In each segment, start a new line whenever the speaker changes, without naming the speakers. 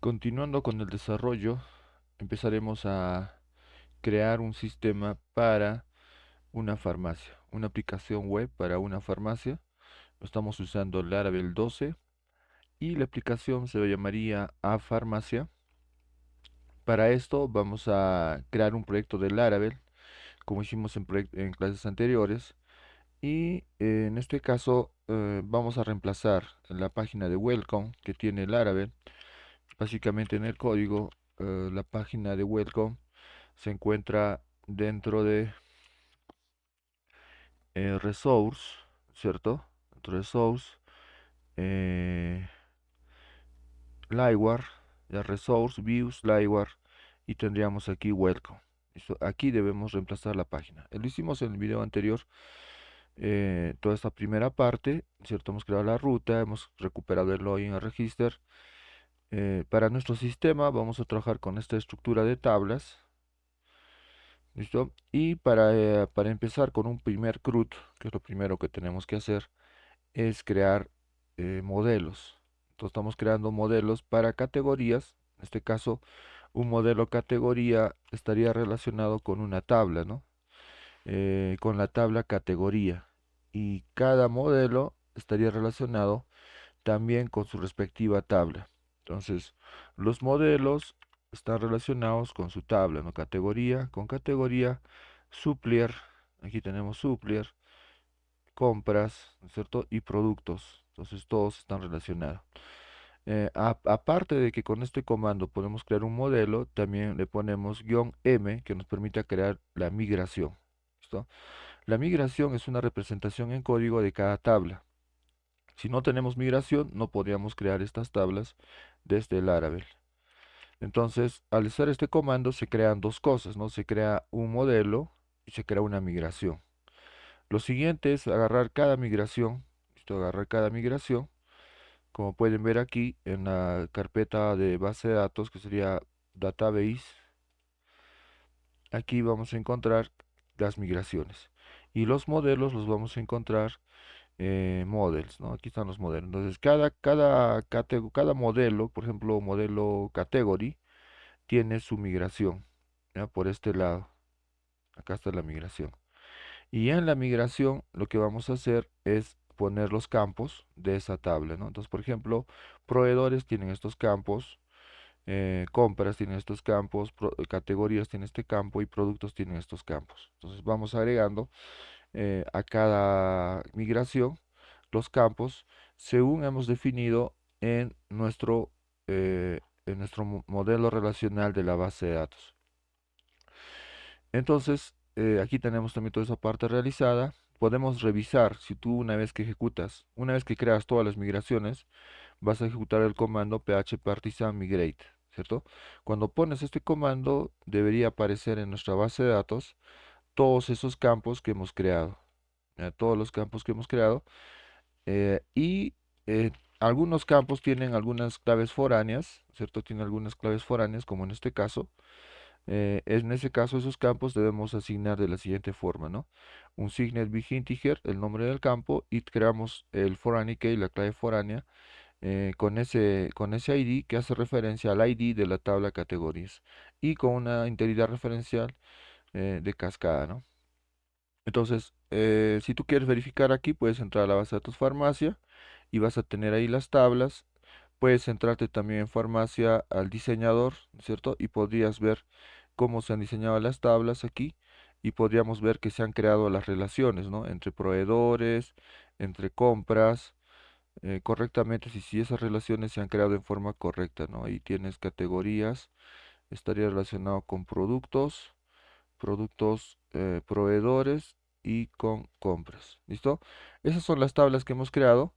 Continuando con el desarrollo, empezaremos a crear un sistema para una farmacia, una aplicación web para una farmacia. Estamos usando Laravel 12 y la aplicación se llamaría A Farmacia. Para esto vamos a crear un proyecto de Laravel, como hicimos en clases anteriores, y en este caso vamos a reemplazar la página de Welcome que tiene Laravel. Básicamente en el código, la página de Welcome se encuentra dentro de Resource, ¿cierto? Resource, eh, Liveware, ya Resource, Views, Liveware, y tendríamos aquí Welcome. ¿Listo? Aquí debemos reemplazar la página. Lo hicimos en el video anterior, toda esta primera parte, ¿cierto? Hemos creado la ruta, hemos recuperado el login a register. Para nuestro sistema vamos a trabajar con esta estructura de tablas. ¿Listo? Y para empezar con un primer CRUD, que es lo primero que tenemos que hacer, es crear modelos. Entonces estamos creando modelos para categorías. En este caso, un modelo categoría estaría relacionado con una tabla, ¿no? Con la tabla categoría. Y cada modelo estaría relacionado también con su respectiva tabla. Entonces, los modelos están relacionados con su tabla, ¿no? Categoría con categoría, supplier, aquí tenemos supplier, compras, ¿no es cierto? Y productos. Entonces, todos están relacionados. Aparte de que con este comando podemos crear un modelo, también le ponemos "-m", que nos permite crear la migración. ¿Listo? La migración es una representación en código de cada tabla. Si no tenemos migración, no podríamos crear estas tablas desde el Laravel. Entonces, al hacer este comando se crean dos cosas, ¿no? Se crea un modelo y se crea una migración. Lo siguiente es agarrar cada migración, ¿listo? Agarrar cada migración, como pueden ver aquí en la carpeta de base de datos, que sería database. Aquí vamos a encontrar las migraciones. Y los modelos los vamos a encontrar models, ¿no? Aquí están los modelos. Entonces, cada modelo, por ejemplo, modelo category, tiene su migración, ¿ya? Por este lado. Acá está la migración. Y en la migración, lo que vamos a hacer es poner los campos de esa tabla, ¿no? Entonces, por ejemplo, proveedores tienen estos campos, compras tienen estos campos, categorías tienen este campo y productos tienen estos campos. Entonces, vamos agregando a cada migración los campos según hemos definido en nuestro modelo relacional de la base de datos. Entonces, aquí tenemos también toda esa parte realizada. Podemos revisar si tú una vez que ejecutas, una vez que creas todas las migraciones, vas a ejecutar el comando phpartisan migrate, ¿cierto? Cuando pones este comando, debería aparecer en nuestra base de datos todos esos campos que hemos creado, todos los campos que hemos creado, y algunos campos tienen algunas claves foráneas, ¿cierto? Tienen algunas claves foráneas, como en este caso. En ese caso, esos campos debemos asignar de la siguiente forma, ¿no? Un signet big integer, el nombre del campo, y creamos el foreign key, la clave foránea, con ese ID que hace referencia al ID de la tabla categorías y con una integridad referencial de cascada, ¿no? Entonces, si tú quieres verificar aquí, puedes entrar a la base de datos farmacia y vas a tener ahí las tablas. Puedes centrarte también en farmacia al diseñador, ¿cierto? Y podrías ver cómo se han diseñado las tablas aquí y podríamos ver que se han creado las relaciones, ¿no? Entre proveedores, entre compras, correctamente, si esas relaciones se han creado en forma correcta, ¿no? Ahí tienes categorías, estaría relacionado con productos, proveedores y con compras. ¿Listo? Esas son las tablas que hemos creado.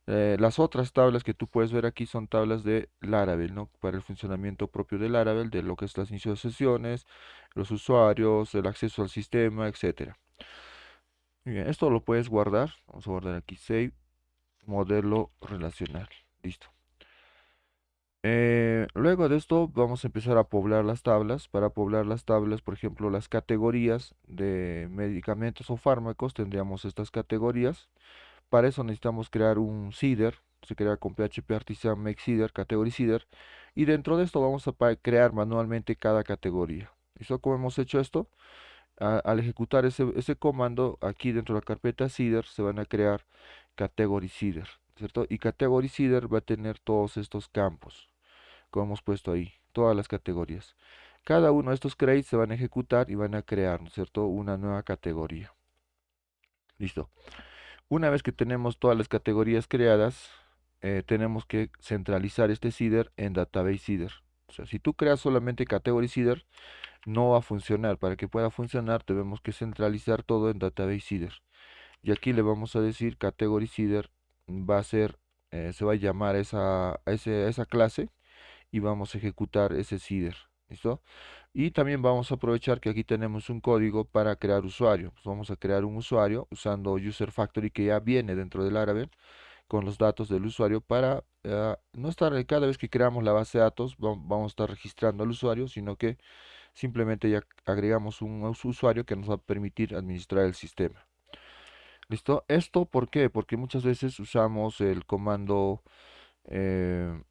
Las otras tablas que tú puedes ver aquí son tablas de Laravel, ¿no? Para el funcionamiento propio de Laravel, de lo que es las inicio de sesiones, los usuarios, el acceso al sistema, etcétera. Muy bien, esto lo puedes guardar. Vamos a guardar aquí Save, modelo relacional. Listo. Luego de esto vamos a empezar a poblar las tablas. Para poblar las tablas, por ejemplo, las categorías de medicamentos o fármacos, tendríamos estas categorías. Para eso necesitamos crear un seeder. Se crea con PHP Artisan Make Seeder, Category Seeder. Y dentro de esto vamos a crear manualmente cada categoría. ¿Listo? ¿Cómo hemos hecho esto? Al ejecutar ese comando, aquí dentro de la carpeta seeder se van a crear category seeder, ¿cierto? Y category seeder va a tener todos estos campos, como hemos puesto ahí, todas las categorías. Cada uno de estos crates se van a ejecutar y van a crear, ¿no es cierto?, una nueva categoría. Listo. Una vez que tenemos todas las categorías creadas, tenemos que centralizar este seeder en database seeder. O sea, si tú creas solamente category seeder, no va a funcionar. Para que pueda funcionar, tenemos que centralizar todo en database seeder. Y aquí le vamos a decir category seeder va a ser, se va a llamar esa clase y vamos a ejecutar ese seeder. ¿Listo? Y también vamos a aprovechar que aquí tenemos un código para crear usuario. Pues vamos a crear un usuario usando user factory que ya viene dentro del Laravel con los datos del usuario para no estar cada vez que creamos la base de datos vamos a estar registrando al usuario, sino que simplemente ya agregamos un usuario que nos va a permitir administrar el sistema. ¿Listo? ¿Esto por qué? Porque muchas veces usamos el comando, eh,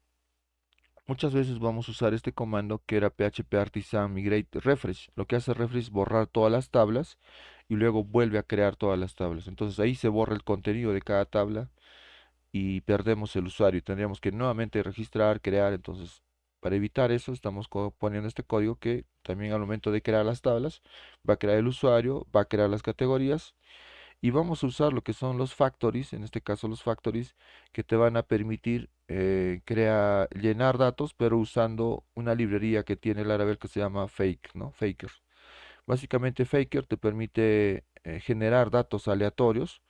muchas veces vamos a usar este comando que era php artisan migrate refresh. Lo que hace refresh es borrar todas las tablas y luego vuelve a crear todas las tablas. Entonces ahí se borra el contenido de cada tabla y perdemos el usuario. Tendríamos que nuevamente registrar, crear. Entonces, para evitar eso, estamos poniendo este código que también al momento de crear las tablas, va a crear el usuario, va a crear las categorías y vamos a usar lo que son los factories, en este caso los factories, que te van a permitir llenar datos, pero usando una librería que tiene Laravel que se llama Fake, ¿no? Faker. Básicamente Faker te permite generar datos aleatorios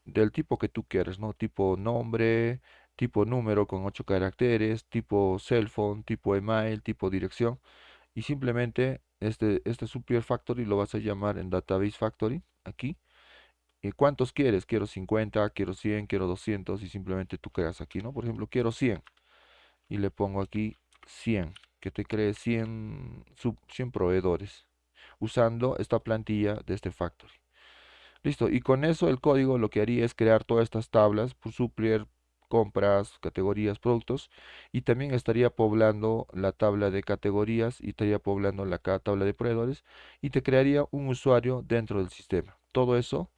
del tipo que tú quieres, ¿no? Tipo nombre, tipo número con 8 caracteres, tipo cell phone, tipo email, tipo dirección. Y simplemente este supplier factory lo vas a llamar en database factory, aquí. ¿Y cuántos quieres? Quiero 50, quiero 100, quiero 200 y simplemente tú creas aquí, ¿no? Por ejemplo, quiero 100 y le pongo aquí 100, que te cree 100 proveedores usando esta plantilla de este factory. Listo, y con eso el código lo que haría es crear todas estas tablas, por supplier, compras, categorías, productos, y también estaría poblando la tabla de categorías y estaría poblando la tabla de proveedores y te crearía un usuario dentro del sistema. Todo eso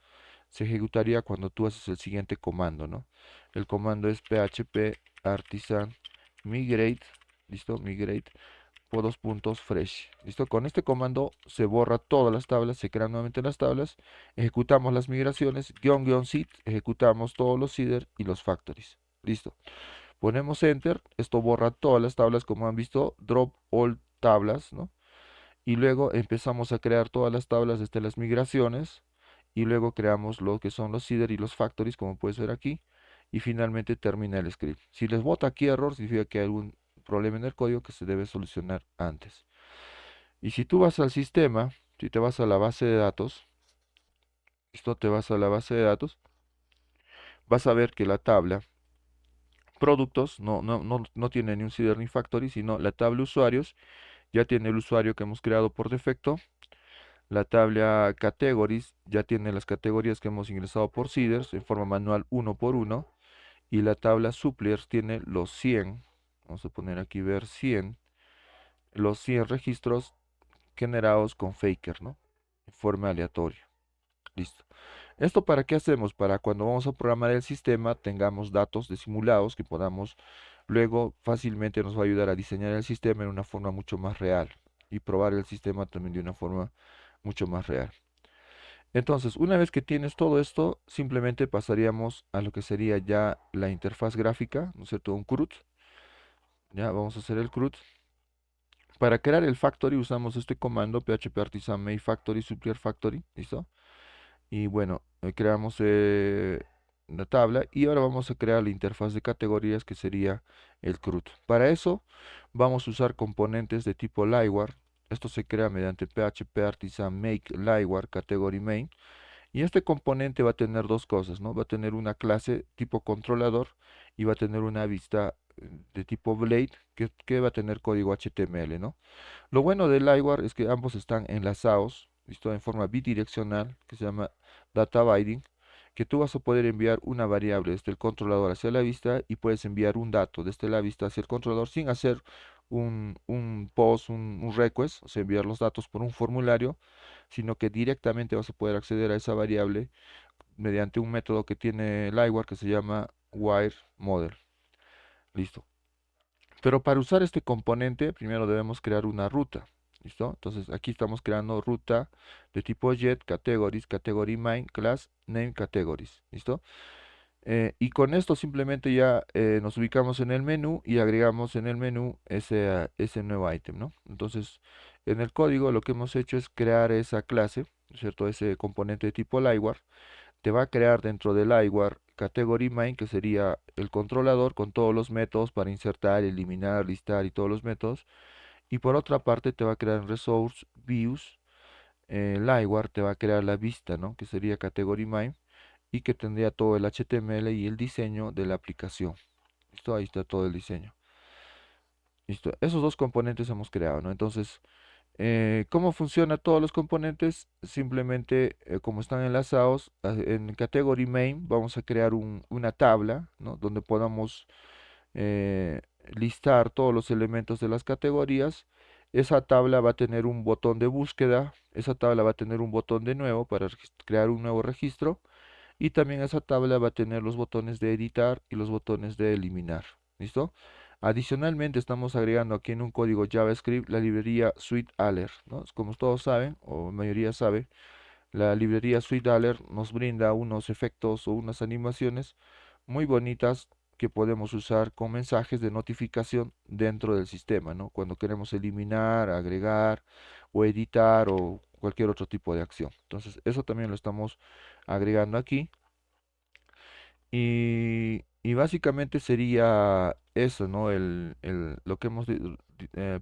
se ejecutaría cuando tú haces el siguiente comando, ¿no? El comando es php artisan migrate, ¿listo? Migrate por 2 puntos fresh. ¿Listo? Con este comando se borra todas las tablas, se crean nuevamente las tablas, ejecutamos las migraciones, --seed, ejecutamos todos los seeder y los factories. Listo. Ponemos enter, esto borra todas las tablas como han visto, drop all tablas, ¿no? Y luego empezamos a crear todas las tablas desde las migraciones y luego creamos lo que son los seeder y los factories, como puedes ver aquí, y finalmente termina el script. Si les bota aquí error, significa que hay algún problema en el código que se debe solucionar antes. Y si tú vas al sistema, si te vas a la base de datos, esto te vas a la base de datos, vas a ver que la tabla productos no tiene ni un seeder ni factory, sino la tabla usuarios ya tiene el usuario que hemos creado por defecto. La tabla categories ya tiene las categorías que hemos ingresado por seeders en forma manual uno por uno. Y la tabla suppliers tiene los 100. Vamos a poner aquí ver 100. Los 100 registros generados con Faker, ¿no? En forma aleatoria. Listo. ¿Esto para qué hacemos? Para cuando vamos a programar el sistema tengamos datos de simulados que podamos luego fácilmente nos va a ayudar a diseñar el sistema en una forma mucho más real y probar el sistema también de una forma mucho más real. Entonces, una vez que tienes todo esto, simplemente pasaríamos a lo que sería ya la interfaz gráfica, ¿no es cierto? Un CRUD. Ya vamos a hacer el CRUD. Para crear el factory usamos este comando php artisan make factory supplier factory, ¿listo? Y bueno, creamos la tabla y ahora vamos a crear la interfaz de categorías que sería el CRUD. Para eso vamos a usar componentes de tipo Liveware. Esto se crea mediante php artisan make Liveware category main. Y este componente va a tener dos cosas, ¿no? Va a tener una clase tipo controlador y va a tener una vista de tipo Blade que va a tener código HTML, ¿no? Lo bueno del Liveware es que ambos están enlazados, ¿listo? En forma bidireccional, que se llama data binding, que tú vas a poder enviar una variable desde el controlador hacia la vista y puedes enviar un dato desde la vista hacia el controlador sin hacer un post, un request, o sea, enviar los datos por un formulario, sino que directamente vas a poder acceder a esa variable mediante un método que tiene Livewire que se llama WireModel. Listo. Pero para usar este componente, primero debemos crear una ruta. ¿Listo? Entonces aquí estamos creando ruta de tipo get, categories, category main, class, name categories. ¿Listo? Y con esto simplemente ya nos ubicamos en el menú y agregamos en el menú ese nuevo ítem, ¿no? Entonces, en el código lo que hemos hecho es crear esa clase, ¿cierto? Ese componente de tipo Livewire. Te va a crear dentro del Livewire category main, que sería el controlador con todos los métodos para insertar, eliminar, listar y todos los métodos. Y por otra parte te va a crear en resource views, Livewire te va a crear la vista, ¿no? Que sería category main y que tendría todo el HTML y el diseño de la aplicación. ¿Listo? Ahí está todo el diseño. ¿Listo? Esos dos componentes hemos creado, ¿no? Entonces, ¿cómo funciona todos los componentes? Simplemente, como están enlazados, en category main vamos a crear una tabla, ¿no? Donde podamos eh, listar todos los elementos de las categorías. Esa tabla va a tener un botón de búsqueda, esa tabla va a tener un botón de nuevo para crear un nuevo registro y también esa tabla va a tener los botones de editar y los botones de eliminar. ¿Listo? Adicionalmente estamos agregando aquí en un código JavaScript la librería SweetAlert, ¿no? Como todos saben, o la mayoría sabe, la librería SweetAlert nos brinda unos efectos o unas animaciones muy bonitas que podemos usar con mensajes de notificación dentro del sistema, ¿no? Cuando queremos eliminar, agregar o editar o cualquier otro tipo de acción. Entonces, eso también lo estamos agregando aquí. Y básicamente sería eso, ¿no? Lo que hemos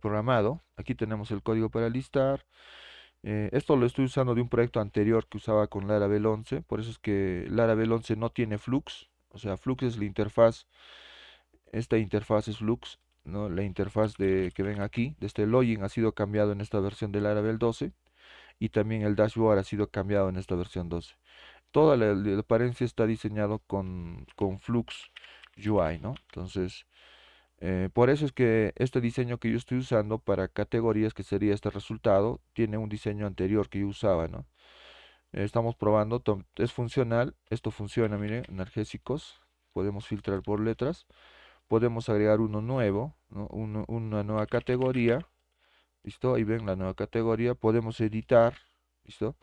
programado. Aquí tenemos el código para listar. Esto lo estoy usando de un proyecto anterior que usaba con Laravel 11. Por eso es que Laravel 11 no tiene Flux. O sea, Flux es la interfaz. Esta interfaz es Flux, ¿no? La interfaz que ven aquí, de este login, ha sido cambiado en esta versión de Laravel 12. Y también el dashboard ha sido cambiado en esta versión 12. Toda la apariencia está diseñado con Flux UI, ¿no? Entonces, por eso es que este diseño que yo estoy usando para categorías, que sería este resultado, tiene un diseño anterior que yo usaba, ¿no? Estamos probando, es funcional, esto funciona, miren, analgésicos, podemos filtrar por letras, podemos agregar uno nuevo, ¿no? Una nueva categoría, ¿listo? Ahí ven la nueva categoría, podemos editar, ¿listo?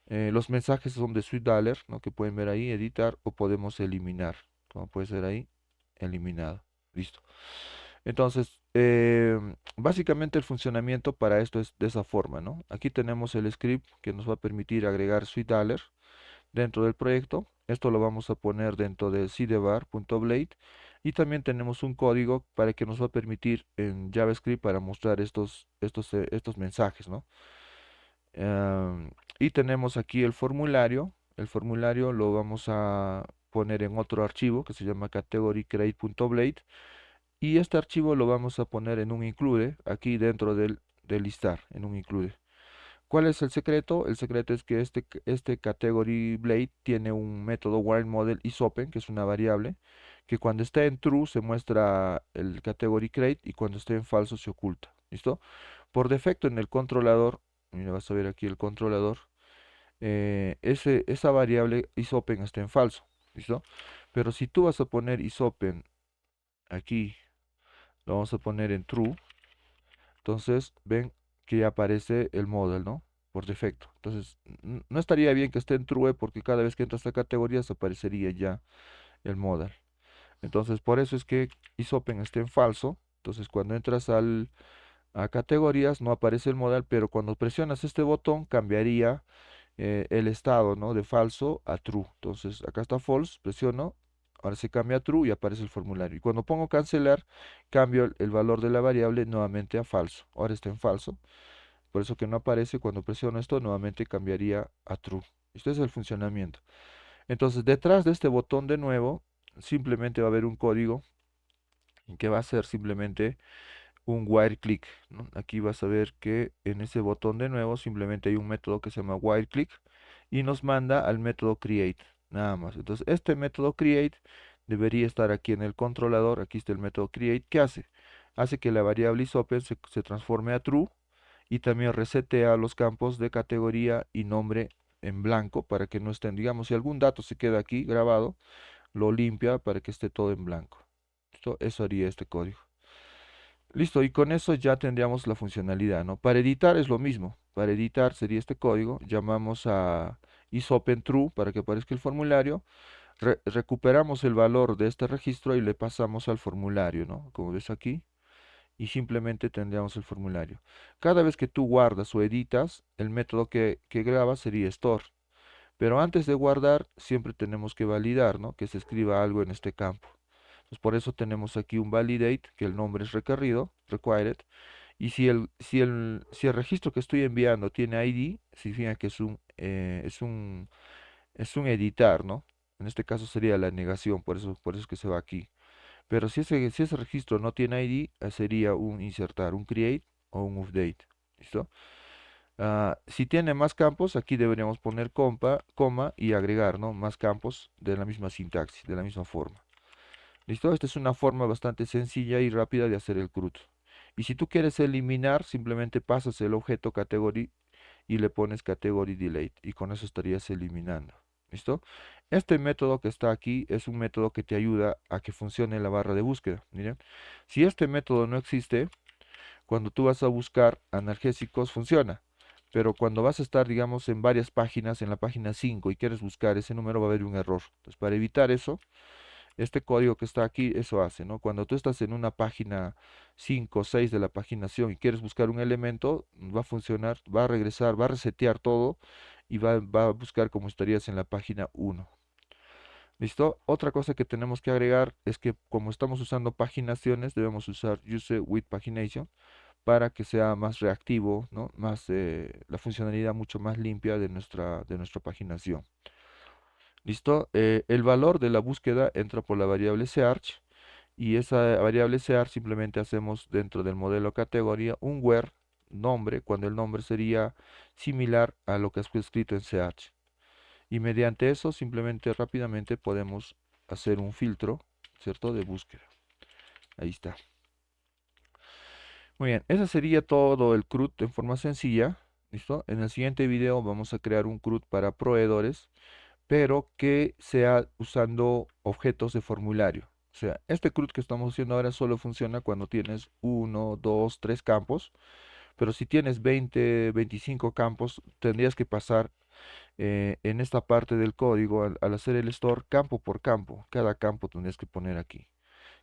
Los mensajes son de SweetDalert, ¿no? Que pueden ver ahí, editar o podemos eliminar. Como puede ser ahí, eliminado. Listo. Entonces, básicamente el funcionamiento para esto es de esa forma, ¿no? Aquí tenemos el script que nos va a permitir agregar SweetDalert dentro del proyecto. Esto lo vamos a poner dentro de cdebar.blade y también tenemos un código para que nos va a permitir en JavaScript para mostrar estos mensajes, ¿no? Y tenemos aquí el formulario. El formulario lo vamos a poner en otro archivo que se llama category_create.blade y este archivo lo vamos a poner en un include aquí dentro del listar, en un include. ¿Cuál es el secreto? El secreto es que este category blade tiene un método whileModel isOpen, que es una variable, que cuando está en true se muestra el category create y cuando esté en falso se oculta. ¿Listo? Por defecto en el controlador, mira, vas a ver aquí el controlador, esa variable isOpen está en falso. ¿Listo? Pero si tú vas a poner isOpen aquí, lo vamos a poner en true, entonces ven que ya aparece el model, ¿no? Por defecto. Entonces, no estaría bien que esté en true porque cada vez que entras a categorías aparecería ya el model. Entonces, por eso es que isOpen está en falso. Entonces, cuando entras a categorías no aparece el modal, pero cuando presionas este botón cambiaría el estado, ¿no? De falso a true. Entonces acá está false, presiono, ahora se cambia a true y aparece el formulario. Y cuando pongo cancelar, cambio el valor de la variable nuevamente a falso. Ahora está en falso, por eso que no aparece. Cuando presiono esto, nuevamente cambiaría a true. Este es el funcionamiento. Entonces detrás de este botón de nuevo, simplemente va a haber un código que va a ser simplemente un while click, ¿no? Aquí vas a ver que en ese botón de nuevo simplemente hay un método que se llama while click y nos manda al método create, nada más. Entonces este método create debería estar aquí en el controlador. Aquí está el método create. ¿Qué hace? hace que la variable isopen se transforme a true y también resetea los campos de categoría y nombre en blanco para que no estén, digamos, si algún dato se queda aquí grabado, lo limpia para que esté todo en blanco. ¿Listo? Eso haría este código. Listo, y con eso ya tendríamos la funcionalidad, ¿no? Para editar es lo mismo. Para editar sería este código, llamamos a isOpenTrue para que aparezca el formulario, recuperamos el valor de este registro y le pasamos al formulario, ¿no? Como ves aquí, y simplemente tendríamos el formulario. Cada vez que tú guardas o editas, el método que grabas sería store. Pero antes de guardar, siempre tenemos que validar, ¿no? Que se escriba algo en este campo. Entonces, por eso tenemos aquí un validate, que el nombre es requerido, required, y si el registro que estoy enviando tiene ID, significa que es un editar, ¿no? En este caso sería la negación, por eso es que se va aquí. Pero si ese registro no tiene ID, sería un insertar, un create o un update. ¿Listo? Si tiene más campos, aquí deberíamos poner coma y agregar, ¿no? Más campos de la misma sintaxis, de la misma forma. ¿Listo? Esta es una forma bastante sencilla y rápida de hacer el CRUD. Y si tú quieres eliminar, simplemente pasas el objeto category y le pones category delete y con eso estarías eliminando. ¿Listo? Este método que está aquí es un método que te ayuda a que funcione la barra de búsqueda. Miren, si este método no existe, cuando tú vas a buscar analgésicos funciona. Pero cuando vas a estar, digamos, en varias páginas, en la página 5 y quieres buscar ese número, va a haber un error. Entonces, para evitar eso, este código que está aquí, eso hace, ¿no? Cuando tú estás en una página 5 o 6 de la paginación y quieres buscar un elemento, va a funcionar, va a regresar, va a resetear todo y va a buscar como estarías en la página 1. ¿Listo? Otra cosa que tenemos que agregar es que como estamos usando paginaciones, debemos usar use with pagination para que sea más reactivo, ¿no? La funcionalidad mucho más limpia de nuestra paginación. ¿Listo? El valor de la búsqueda entra por la variable search y esa variable search simplemente hacemos dentro del modelo categoría un where nombre, cuando el nombre sería similar a lo que has escrito en search. Y mediante eso simplemente rápidamente podemos hacer un filtro, ¿cierto? De búsqueda. Ahí está. Muy bien, ese sería todo el CRUD en forma sencilla. ¿Listo? En el siguiente video vamos a crear un CRUD para proveedores, pero que sea usando objetos de formulario. O sea, este CRUD que estamos haciendo ahora solo funciona cuando tienes uno, dos, tres campos, pero si tienes 20, 25 campos, tendrías que pasar en esta parte del código al hacer el store campo por campo. Cada campo tendrías que poner aquí,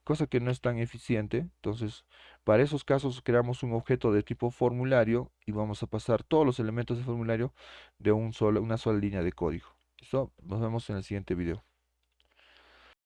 cosa que no es tan eficiente. Entonces, para esos casos creamos un objeto de tipo formulario y vamos a pasar todos los elementos de formulario de una sola línea de código. ¿Listo? Nos vemos en el siguiente video.